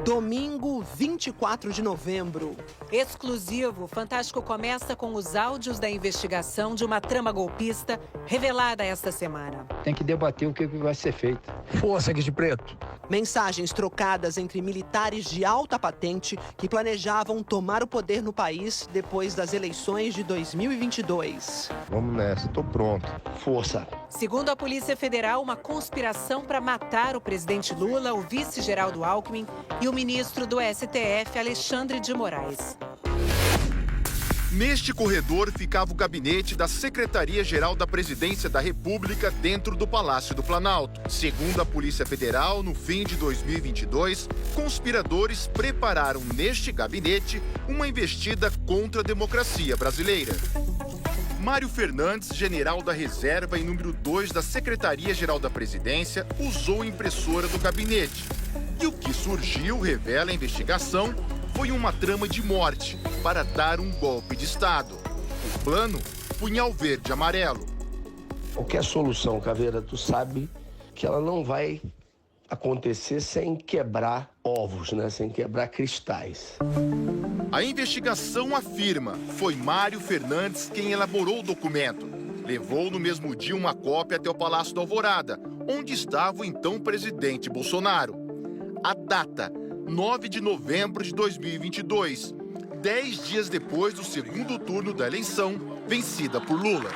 Domingo, 24 de novembro. Exclusivo, o Fantástico começa com os áudios da investigação de uma trama golpista revelada esta semana. Tem que debater o que vai ser feito. Força, Guide Preto. Mensagens trocadas entre militares de alta patente que planejavam tomar o poder no país depois das eleições de 2022. Vamos nessa, tô pronto. Força. Segundo a Polícia Federal, uma conspiração para matar o presidente Lula, o vice-Geraldo Alckmin e o ministro do STF, Alexandre de Moraes. Neste corredor ficava o gabinete da Secretaria-Geral da Presidência da República dentro do Palácio do Planalto. Segundo a Polícia Federal, no fim de 2022, conspiradores prepararam neste gabinete uma investida contra a democracia brasileira. Mário Fernandes, general da reserva e número 2 da Secretaria-Geral da Presidência, usou a impressora do gabinete. E o que surgiu, revela a investigação, foi uma trama de morte para dar um golpe de Estado. O plano, punhal verde e amarelo. Qualquer solução, Caveira, tu sabe que ela não vai acontecer sem quebrar ovos, né? Sem quebrar cristais. A investigação afirma que foi Mário Fernandes quem elaborou o documento. Levou no mesmo dia uma cópia até o Palácio da Alvorada, onde estava o então presidente Bolsonaro. A data, 9 de novembro de 2022, 10 dias depois do segundo turno da eleição, vencida por Lula.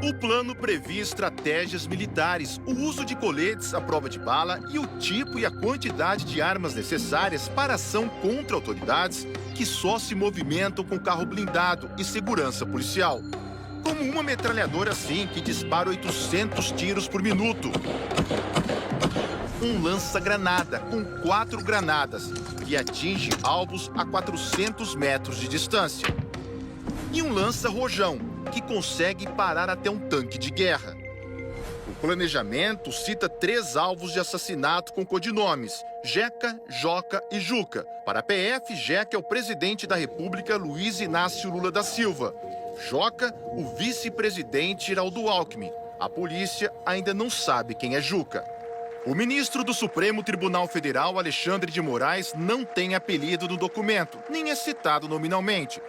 O plano previa estratégias militares, o uso de coletes à prova de bala e o tipo e a quantidade de armas necessárias para ação contra autoridades que só se movimentam com carro blindado e segurança policial. Como uma metralhadora assim que dispara 800 tiros por minuto. Um lança-granada com 4 granadas que atinge alvos a 400 metros de distância. E um lança-rojão que consegue parar até um tanque de guerra. O planejamento cita 3 alvos de assassinato com codinomes: Jeca, Joca e Juca. Para a PF, Jeca é o presidente da República, Luiz Inácio Lula da Silva. Joca, o vice-presidente Geraldo Alckmin. A polícia ainda não sabe quem é Juca. O ministro do Supremo Tribunal Federal, Alexandre de Moraes, não tem apelido no documento, nem é citado nominalmente.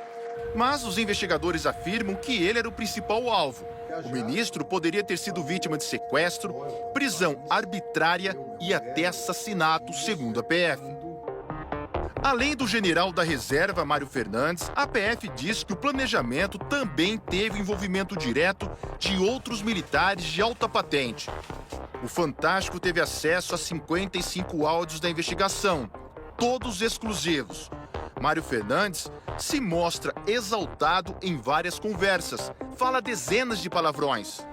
Mas os investigadores afirmam que ele era o principal alvo. O ministro poderia ter sido vítima de sequestro, prisão arbitrária e até assassinato, segundo a PF. Além do general da reserva, Mário Fernandes, a PF diz que o planejamento também teve envolvimento direto de outros militares de alta patente. O Fantástico teve acesso a 55 áudios da investigação, todos exclusivos. Mário Fernandes se mostra exaltado em várias conversas, fala dezenas de palavrões.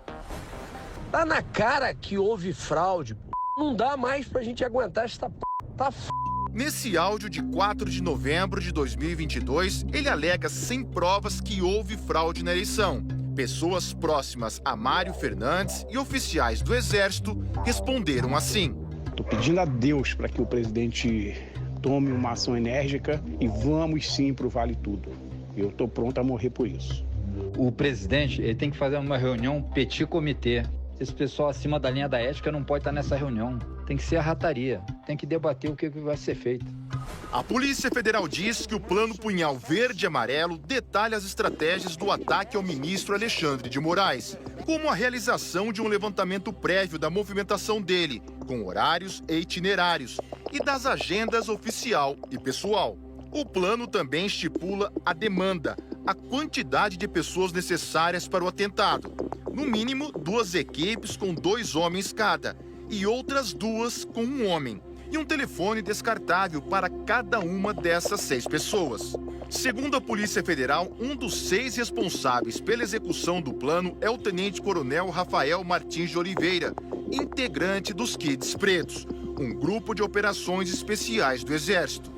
Tá na cara que houve fraude, pô. Não dá mais pra gente aguentar esta p... Tá f... Nesse áudio de 4 de novembro de 2022, ele alega sem provas que houve fraude na eleição. Pessoas próximas a Mário Fernandes e oficiais do Exército responderam assim. Tô pedindo a Deus para que o presidente tome uma ação enérgica e vamos sim pro Vale Tudo. Eu tô pronto a morrer por isso. O presidente ele tem que fazer uma reunião petit comitê. Esse pessoal acima da linha da ética não pode estar nessa reunião. Tem que ser a rataria. Tem que debater o que vai ser feito. A Polícia Federal diz que o plano punhal verde e amarelo detalha as estratégias do ataque ao ministro Alexandre de Moraes, como a realização de um levantamento prévio da movimentação dele, com horários e itinerários, e das agendas oficial e pessoal. O plano também estipula a demanda, a quantidade de pessoas necessárias para o atentado. No mínimo, 2 equipes com 2 homens cada, e outras 2 com 1 homem. E um telefone descartável para cada uma dessas 6 pessoas. Segundo a Polícia Federal, um dos 6 responsáveis pela execução do plano é o tenente-coronel Rafael Martins de Oliveira, integrante dos Kids Pretos, um grupo de operações especiais do Exército.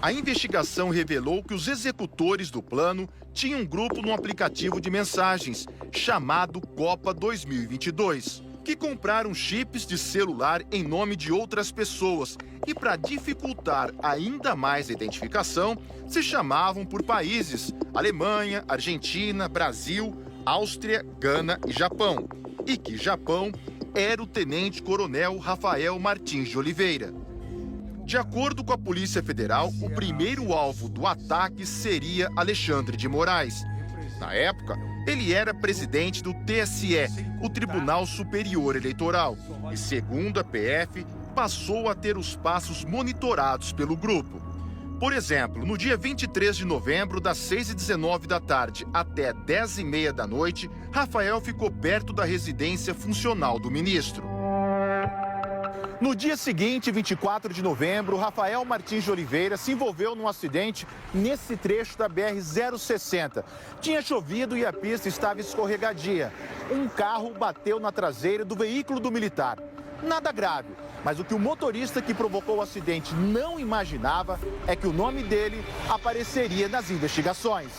A investigação revelou que os executores do plano tinham um grupo no aplicativo de mensagens chamado Copa 2022, que compraram chips de celular em nome de outras pessoas e, para dificultar ainda mais a identificação, se chamavam por países: Alemanha, Argentina, Brasil, Áustria, Gana e Japão. E que Japão era o tenente-coronel Rafael Martins de Oliveira. De acordo com a Polícia Federal, o primeiro alvo do ataque seria Alexandre de Moraes. Na época, ele era presidente do TSE, o Tribunal Superior Eleitoral, e, segundo a PF, passou a ter os passos monitorados pelo grupo. Por exemplo, no dia 23 de novembro, das 6h19 da tarde até 10h30 da noite, Rafael ficou perto da residência funcional do ministro. No dia seguinte, 24 de novembro, Rafael Martins de Oliveira se envolveu num acidente nesse trecho da BR-060. Tinha chovido e a pista estava escorregadia. Um carro bateu na traseira do veículo do militar. Nada grave, mas o que o motorista que provocou o acidente não imaginava é que o nome dele apareceria nas investigações.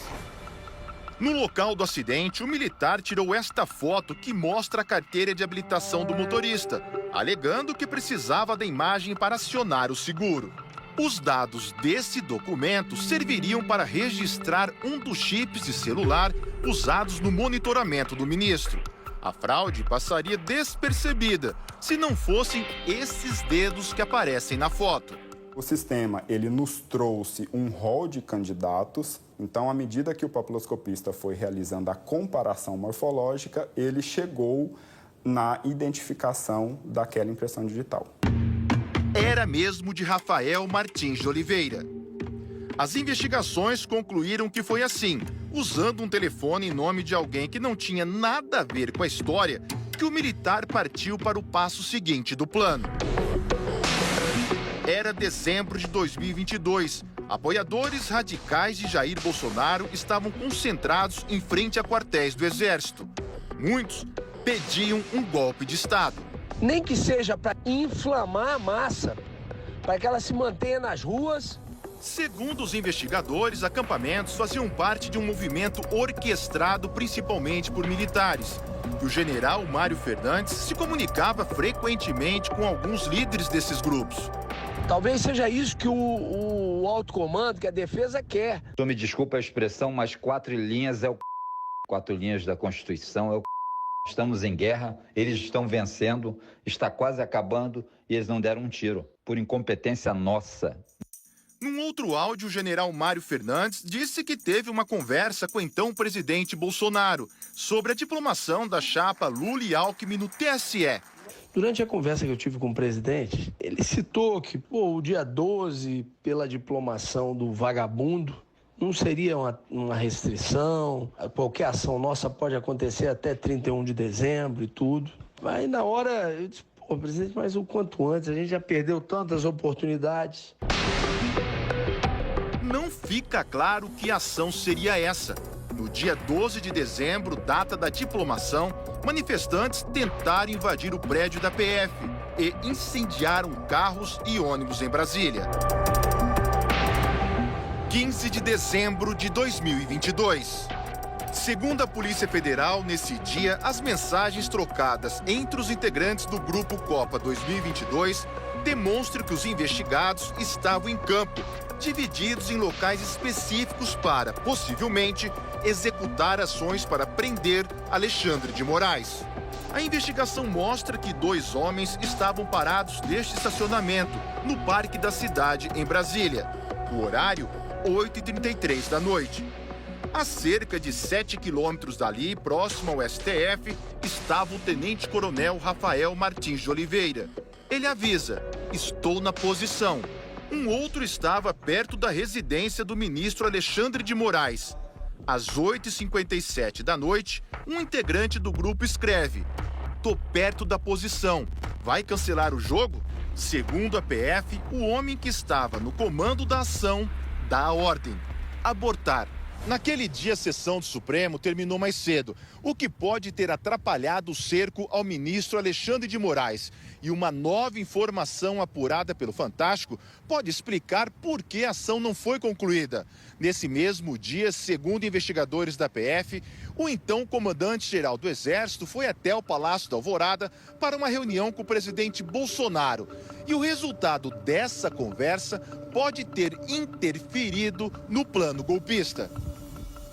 No local do acidente, o militar tirou esta foto que mostra a carteira de habilitação do motorista, alegando que precisava da imagem para acionar o seguro. Os dados desse documento serviriam para registrar um dos chips de celular usados no monitoramento do ministro. A fraude passaria despercebida se não fossem esses dedos que aparecem na foto. O sistema, ele nos trouxe um rol de candidatos, então, à medida que o papiloscopista foi realizando a comparação morfológica, ele chegou na identificação daquela impressão digital. Era mesmo de Rafael Martins de Oliveira. As investigações concluíram que foi assim, usando um telefone em nome de alguém que não tinha nada a ver com a história, que o militar partiu para o passo seguinte do plano. Era dezembro de 2022. Apoiadores radicais de Jair Bolsonaro estavam concentrados em frente a quartéis do Exército. Muitos pediam um golpe de Estado. Nem que seja para inflamar a massa, para que ela se mantenha nas ruas. Segundo os investigadores, acampamentos faziam parte de um movimento orquestrado principalmente por militares. E o general Mário Fernandes se comunicava frequentemente com alguns líderes desses grupos. Talvez seja isso que o alto comando, que a defesa quer. Então, me desculpa a expressão, mas 4 linhas é o 4 linhas da Constituição é o Estamos em guerra, eles estão vencendo, está quase acabando e eles não deram um tiro, por incompetência nossa. Num outro áudio, o general Mário Fernandes disse que teve uma conversa com o então presidente Bolsonaro sobre a diplomação da chapa Lula e Alckmin no TSE. Durante a conversa que eu tive com o presidente, ele citou que o dia 12, pela diplomação do vagabundo, não seria uma restrição, qualquer ação nossa pode acontecer até 31 de dezembro e tudo. Aí na hora eu disse, presidente, mas o quanto antes, a gente já perdeu tantas oportunidades. Não fica claro que ação seria essa. No dia 12 de dezembro, data da diplomação, manifestantes tentaram invadir o prédio da PF e incendiaram carros e ônibus em Brasília. 15 de dezembro de 2022. Segundo a Polícia Federal, nesse dia, as mensagens trocadas entre os integrantes do Grupo Copa 2022 demonstram que os investigados estavam em campo, divididos em locais específicos para, possivelmente, executar ações para prender Alexandre de Moraes. A investigação mostra que 2 homens estavam parados neste estacionamento, no Parque da Cidade, em Brasília. O horário, 8h33 da noite. A cerca de 7 quilômetros dali, próximo ao STF, estava o tenente-coronel Rafael Martins de Oliveira. Ele avisa, estou na posição. Um outro estava perto da residência do ministro Alexandre de Moraes. Às 8h57 da noite, um integrante do grupo escreve: tô perto da posição, vai cancelar o jogo? Segundo a PF, o homem que estava no comando da ação dá a ordem: abortar. Naquele dia, a sessão do Supremo terminou mais cedo, o que pode ter atrapalhado o cerco ao ministro Alexandre de Moraes. E uma nova informação apurada pelo Fantástico pode explicar por que a ação não foi concluída. Nesse mesmo dia, segundo investigadores da PF, o então comandante-geral do Exército foi até o Palácio da Alvorada para uma reunião com o presidente Bolsonaro. E o resultado dessa conversa pode ter interferido no plano golpista.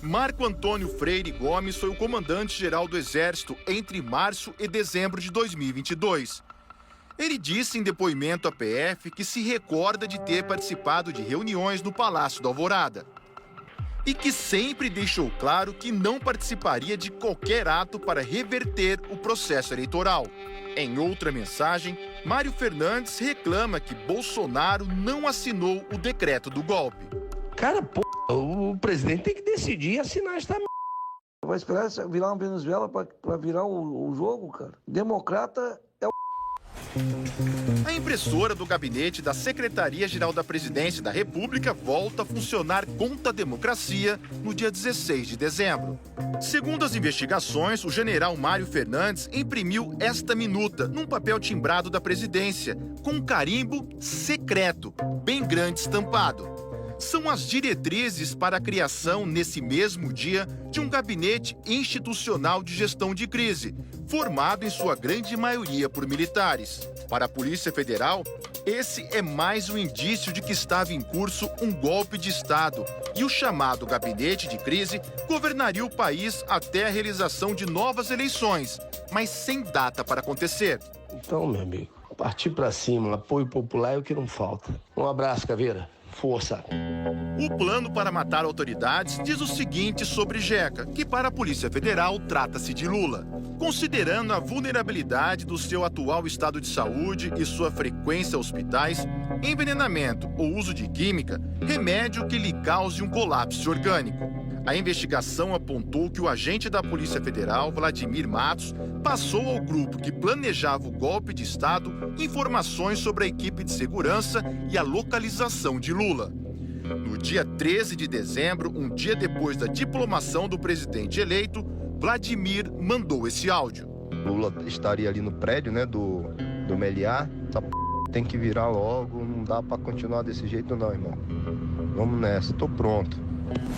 Marco Antônio Freire Gomes foi o comandante-geral do Exército entre março e dezembro de 2022. Ele disse em depoimento à PF que se recorda de ter participado de reuniões no Palácio da Alvorada e que sempre deixou claro que não participaria de qualquer ato para reverter o processo eleitoral. Em outra mensagem, Mário Fernandes reclama que Bolsonaro não assinou o decreto do golpe. Cara, o presidente tem que decidir e assinar esta merda. Vai esperar virar uma Venezuela para virar o jogo, cara? Democrata é o... A impressora do gabinete da Secretaria-Geral da Presidência da República volta a funcionar contra a democracia no dia 16 de dezembro. Segundo as investigações, o general Mário Fernandes imprimiu esta minuta num papel timbrado da presidência, com um carimbo secreto, bem grande estampado. São as diretrizes para a criação, nesse mesmo dia, de um gabinete institucional de gestão de crise, formado em sua grande maioria por militares. Para a Polícia Federal, esse é mais um indício de que estava em curso um golpe de Estado e o chamado gabinete de crise governaria o país até a realização de novas eleições, mas sem data para acontecer. Então, meu amigo, partir para cima, apoio popular é o que não falta. Um abraço, Caveira. Força. O plano para matar autoridades diz o seguinte sobre Jeca, que para a Polícia Federal trata-se de Lula. Considerando a vulnerabilidade do seu atual estado de saúde e sua frequência a hospitais, envenenamento ou uso de química, remédio que lhe cause um colapso orgânico. A investigação apontou que o agente da Polícia Federal, Vladimir Matos, passou ao grupo que planejava o golpe de Estado informações sobre a equipe de segurança e a localização de Lula. No dia 13 de dezembro, um dia depois da diplomação do presidente eleito, Vladimir mandou esse áudio. Lula estaria ali no prédio, né, do Meliá. Essa tem que virar logo, não dá pra continuar desse jeito não, irmão. Vamos nessa, tô pronto.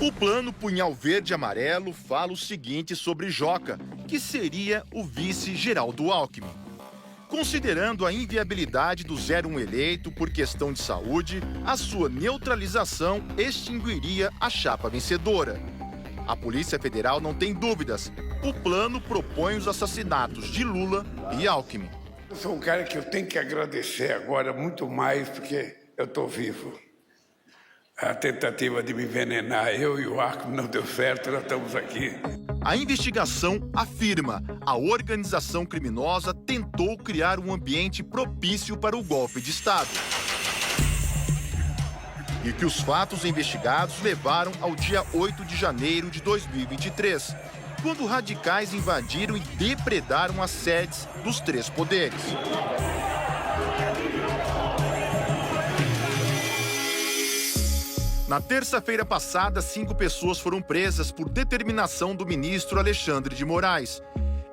O plano Punhal Verde e Amarelo fala o seguinte sobre Joca, que seria o vice Geraldo Alckmin. Considerando a inviabilidade do 01 eleito por questão de saúde, a sua neutralização extinguiria a chapa vencedora. A Polícia Federal não tem dúvidas. O plano propõe os assassinatos de Lula e Alckmin. Eu sou um cara que eu tenho que agradecer agora muito mais porque eu estou vivo. A tentativa de me envenenar, eu e o Alckmin, não deu certo, nós estamos aqui. A investigação afirma que a organização criminosa tentou criar um ambiente propício para o golpe de Estado. E que os fatos investigados levaram ao dia 8 de janeiro de 2023, quando radicais invadiram e depredaram as sedes dos três poderes. Na terça-feira passada, 5 pessoas foram presas por determinação do ministro Alexandre de Moraes.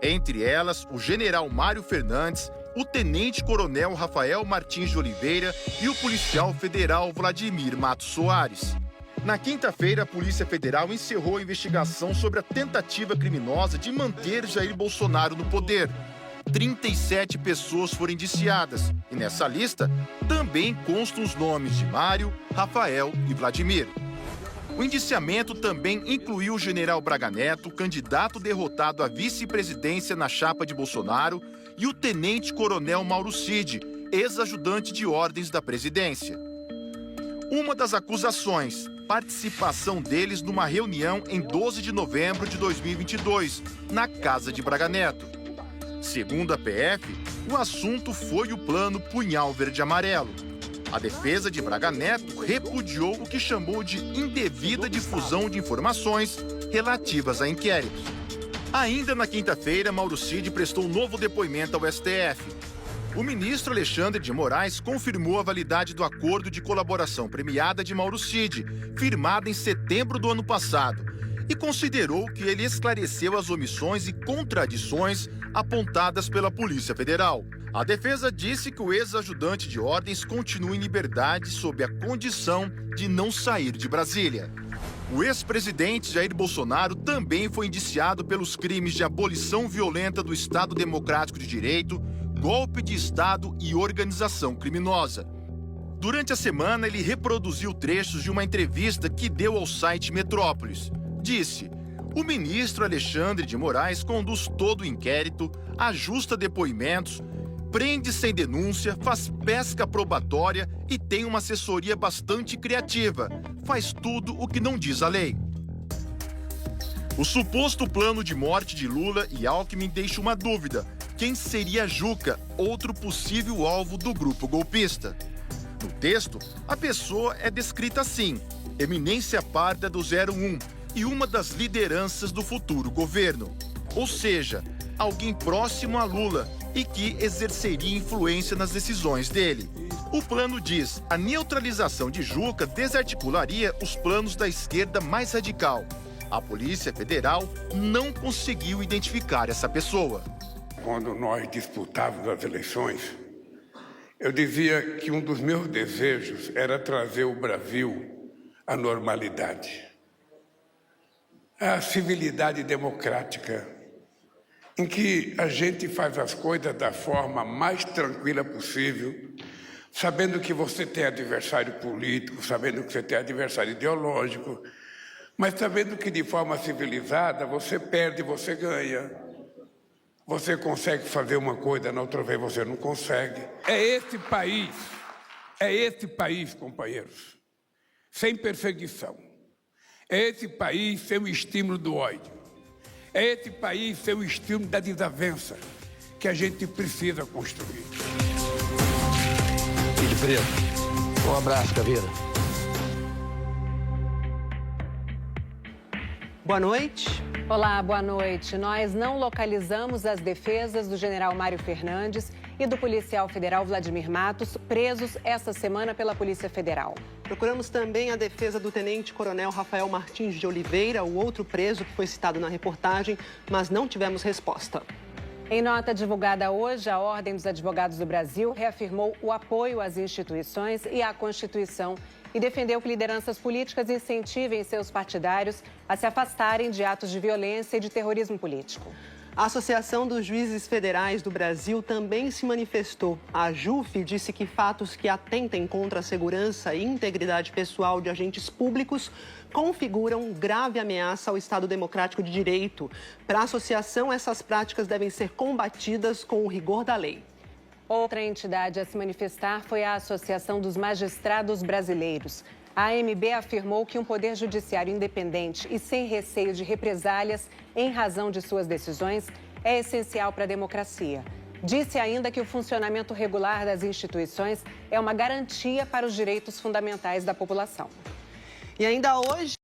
Entre elas, o general Mário Fernandes, o tenente-coronel Rafael Martins de Oliveira e o policial federal Vladimir Matos Soares. Na quinta-feira, a Polícia Federal encerrou a investigação sobre a tentativa criminosa de manter Jair Bolsonaro no poder. 37 pessoas foram indiciadas e nessa lista também constam os nomes de Mário, Rafael e Vladimir. O indiciamento também incluiu o general Braga Neto, candidato derrotado à vice-presidência na chapa de Bolsonaro, e o tenente-coronel Mauro Cid, ex-ajudante de ordens da presidência. Uma das acusações, participação deles numa reunião em 12 de novembro de 2022, na casa de Braga Neto. Segundo a PF, o assunto foi o plano Punhal Verde e Amarelo. A defesa de Braga Neto repudiou o que chamou de indevida difusão de informações relativas a inquéritos. Ainda na quinta-feira, Mauro Cid prestou um novo depoimento ao STF. O ministro Alexandre de Moraes confirmou a validade do acordo de colaboração premiada de Mauro Cid, firmado em setembro do ano passado, e considerou que ele esclareceu as omissões e contradições apontadas pela Polícia Federal. A defesa disse que o ex-ajudante de ordens continua em liberdade sob a condição de não sair de Brasília. O ex-presidente Jair Bolsonaro também foi indiciado pelos crimes de abolição violenta do Estado Democrático de Direito, golpe de Estado e organização criminosa. Durante a semana, ele reproduziu trechos de uma entrevista que deu ao site Metrópolis. disse: o ministro Alexandre de Moraes conduz todo o inquérito, ajusta depoimentos, prende sem denúncia, faz pesca probatória e tem uma assessoria bastante criativa. Faz tudo o que não diz a lei. O suposto plano de morte de Lula e Alckmin deixa uma dúvida: quem seria Juca, outro possível alvo do grupo golpista? No texto, a pessoa é descrita assim: eminência parda do 01 e uma das lideranças do futuro governo. Ou seja, alguém próximo a Lula e que exerceria influência nas decisões dele. O plano diz: a neutralização de Juca desarticularia os planos da esquerda mais radical. A Polícia Federal não conseguiu identificar essa pessoa. Quando nós disputávamos as eleições, eu dizia que um dos meus desejos era trazer o Brasil à normalidade, à civilidade democrática, em que a gente faz as coisas da forma mais tranquila possível, sabendo que você tem adversário político, sabendo que você tem adversário ideológico, mas sabendo que de forma civilizada você perde, você ganha. Você consegue fazer uma coisa, na outra vez você não consegue. É esse país, companheiros, sem perseguição. É esse país sem o estímulo do ódio. É esse país sem o estímulo da desavença que a gente precisa construir. Filho Preto, um abraço, Caveira. Boa noite. Olá, boa noite. Nós não localizamos as defesas do general Mário Fernandes e do policial federal Vladimir Matos, presos esta semana pela Polícia Federal. Procuramos também a defesa do tenente-coronel Rafael Martins de Oliveira, o outro preso que foi citado na reportagem, mas não tivemos resposta. Em nota divulgada hoje, a Ordem dos Advogados do Brasil reafirmou o apoio às instituições e à Constituição e defendeu que lideranças políticas incentivem seus partidários a se afastarem de atos de violência e de terrorismo político. A Associação dos Juízes Federais do Brasil também se manifestou. A JUF disse que fatos que atentem contra a segurança e integridade pessoal de agentes públicos configuram grave ameaça ao Estado Democrático de Direito. Para a associação, essas práticas devem ser combatidas com o rigor da lei. Outra entidade a se manifestar foi a Associação dos Magistrados Brasileiros. A AMB afirmou que um poder judiciário independente e sem receio de represálias em razão de suas decisões é essencial para a democracia. Disse ainda que o funcionamento regular das instituições é uma garantia para os direitos fundamentais da população. E ainda hoje...